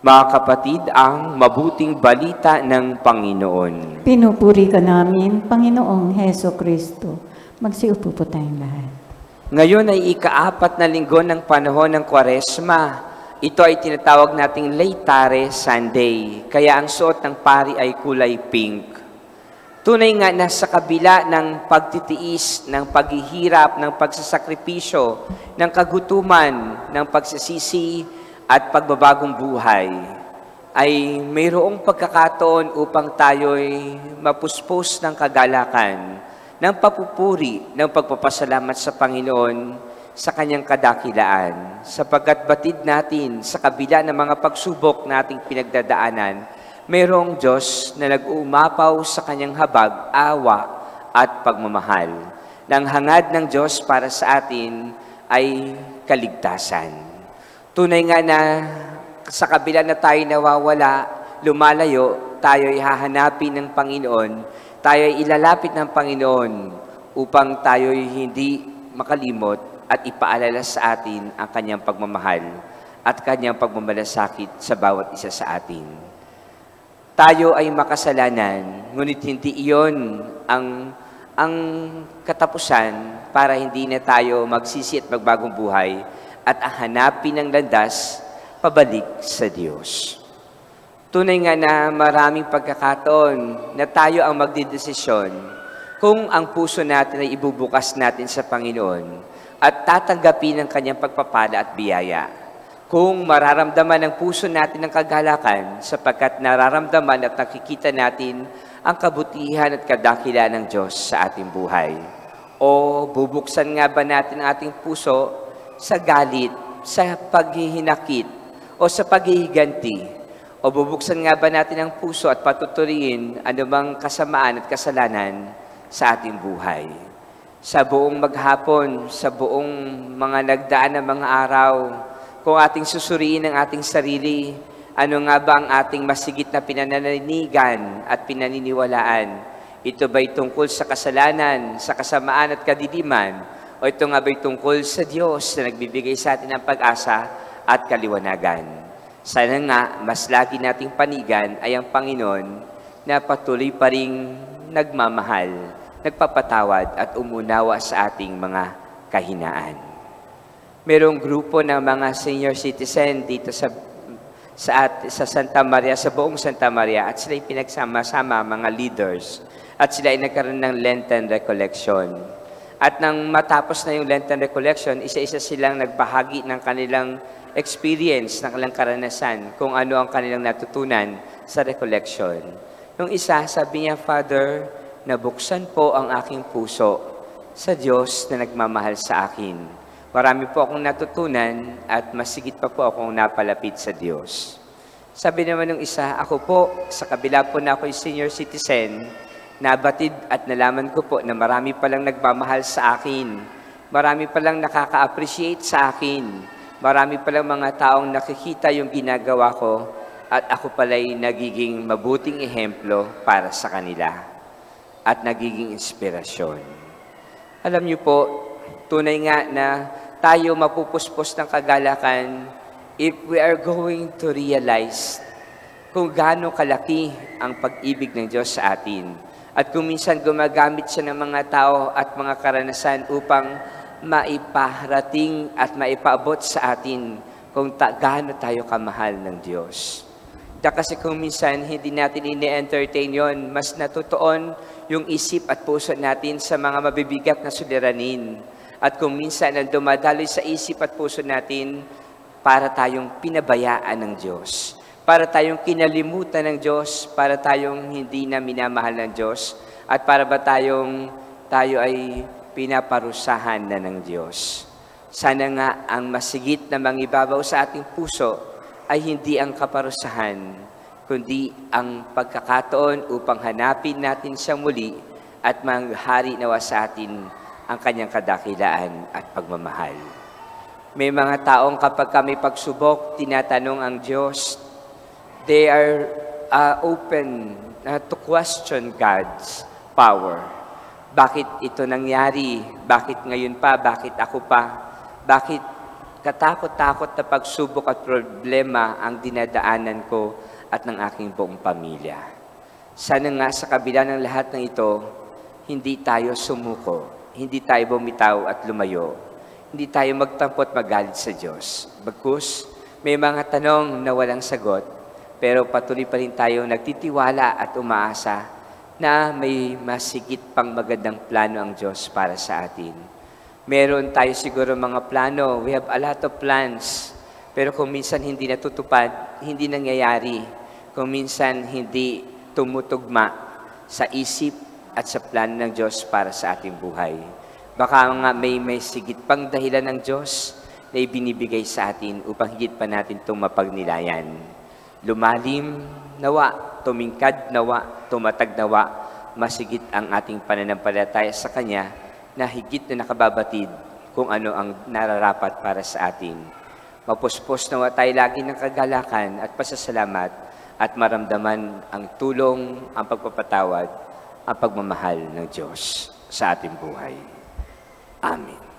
Mga kapatid, ang mabuting balita ng Panginoon. Pinupuri ka namin, Panginoong Heso Kristo. Magsiupo po tayong lahat. Ngayon ay ika-4 na linggo ng panahon ng Kwaresma. Ito ay tinatawag nating Laetare Sunday, kaya ang suot ng pari ay kulay pink. Tunay nga na sa kabila ng pagtitiis, ng paghihirap, ng pagsasakripisyo, ng kagutuman, ng pagsisisi, at pagbabagong buhay, ay mayroong pagkakataon upang tayo'y mapuspos ng kagalakan, ng papupuri, ng pagpapasalamat sa Panginoon sa Kanyang kadakilaan, sapagkat batid natin sa kabila ng mga pagsubok nating pinagdadaanan, mayroong Diyos na nag-uumapaw sa Kanyang habag, awa at pagmamahal. Nang hangad ng Diyos para sa atin ay kaligtasan. Tunay nga na sa kabila na tayo nawawala, lumalayo, tayo ay hahanapin ng Panginoon, tayo ay ilalapit ng Panginoon upang tayo ay hindi makalimot at ipaalala sa atin ang Kanyang pagmamahal at Kanyang pagmamalasakit sa bawat isa sa atin. Tayo ay makasalanan, ngunit hindi iyon ang katapusan para hindi na tayo magsisi at magbagong buhay at hanapin ng landas pabalik sa Diyos. Tunay nga na maraming pagkakataon na tayo ang magdidesisyon kung ang puso natin ay ibubukas natin sa Panginoon at tatanggapin ang Kanyang pagpapala at biyaya. Kung mararamdaman ng puso natin ang kagalakan sapagkat nararamdaman at nakikita natin ang kabutihan at kadakilaan ng Diyos sa ating buhay. O bubuksan nga ba natin ang ating puso sa galit, sa paghihinakit, o sa paghihiganti? O bubuksan nga ba natin ang puso at patuturiin anumang kasamaan at kasalanan sa ating buhay? Sa buong maghapon, sa buong mga nagdaan na mga araw, kung ating susuriin ang ating sarili, ano nga ba ang ating masigit na pinananinigan at pinaniniwalaan? Ito ba'y tungkol sa kasalanan, sa kasamaan at kadiliman? O ito nga ba'y tungkol sa Diyos na nagbibigay sa atin ng pag-asa at kaliwanagan? Sana nga, mas lagi nating panigan ay ang Panginoon na patuloy pa ring nagmamahal, nagpapatawad at umunawa sa ating mga kahinaan. Merong grupo ng mga senior citizen dito sa Santa Maria, sa buong Santa Maria, at sila ay pinagsama-sama mga leaders at sila ay nagkaroon ng Lenten Recollection. At nang matapos na yung Lenten Recollection, isa-isa silang nagbahagi ng kanilang experience, ng kanilang karanasan, kung ano ang kanilang natutunan sa Recollection. Yung isa, sabi niya, Father, nabuksan po ang aking puso sa Diyos na nagmamahal sa akin. Marami po akong natutunan at masigit pa po akong napalapit sa Diyos. Sabi naman ng isa, ako po, sa kabila po na ako'y senior citizen, nabatid at nalaman ko po na marami palang nagmamahal sa akin. Marami palang nakaka-appreciate sa akin. Marami palang mga taong nakikita yung ginagawa ko at ako pala'y nagiging mabuting ehemplo para sa kanila at nagiging inspirasyon. Alam niyo po, tunay nga na tayo mapupuspos ng kagalakan if we are going to realize kung gaano kalaki ang pag-ibig ng Diyos sa atin. At kung minsan gumagamit siya ng mga tao at mga karanasan upang maiparating at maipaabot sa atin kung gaano tayo kamahal ng Diyos. Kasi kung minsan hindi natin ini-entertain yon, mas natutuon yung isip at puso natin sa mga mabibigat na suliranin. At kung minsan ang dumadaloy sa isip at puso natin, para tayong pinabayaan ng Diyos. Para tayong kinalimutan ng Diyos, para tayong hindi na minamahal ng Diyos, at para ba tayo ay pinaparusahan na ng Diyos. Sana nga ang masigit na mangibabaw sa ating puso ay hindi ang kaparusahan, kundi ang pagkakataon upang hanapin natin siya muli at manghari nawa sa atin ang kanyang kadakilaan at pagmamahal. May mga taong kapag kami pagsubok, tinatanong ang Diyos, they are open to question God's power. Bakit ito nangyari? Bakit ngayon pa? Bakit ako pa? Bakit katakot-takot na pagsubok at problema ang dinadaanan ko at ng aking buong pamilya. Sana nga sa kabila ng lahat ng ito, hindi tayo sumuko, hindi tayo bumitaw at lumayo, hindi tayo magtampo at magalit sa Diyos. Bagkus, may mga tanong na walang sagot, pero patuloy pa rin tayong nagtitiwala at umaasa na may masigit pang magandang plano ang Diyos para sa atin. Meron tayo siguro mga plano, we have a lot of plans, pero kung minsan hindi natutupad, hindi nangyayari. Kung minsan hindi tumutugma sa isip at sa plano ng Diyos para sa ating buhay. Baka nga may sigit pang dahilan ng Diyos na ibinibigay sa atin upang higit pa natin itong mapagnilayan. Lumalim nawa, tumingkad nawa, tumatag nawa, masigit ang ating pananampalataya sa Kanya na higit na nakababatid kung ano ang nararapat para sa atin. Mapuspos nawa tayo lagi ng kagalakan at pasasalamat at maramdaman ang tulong, ang pagpapatawad, ang pagmamahal ng Diyos sa ating buhay. Amen.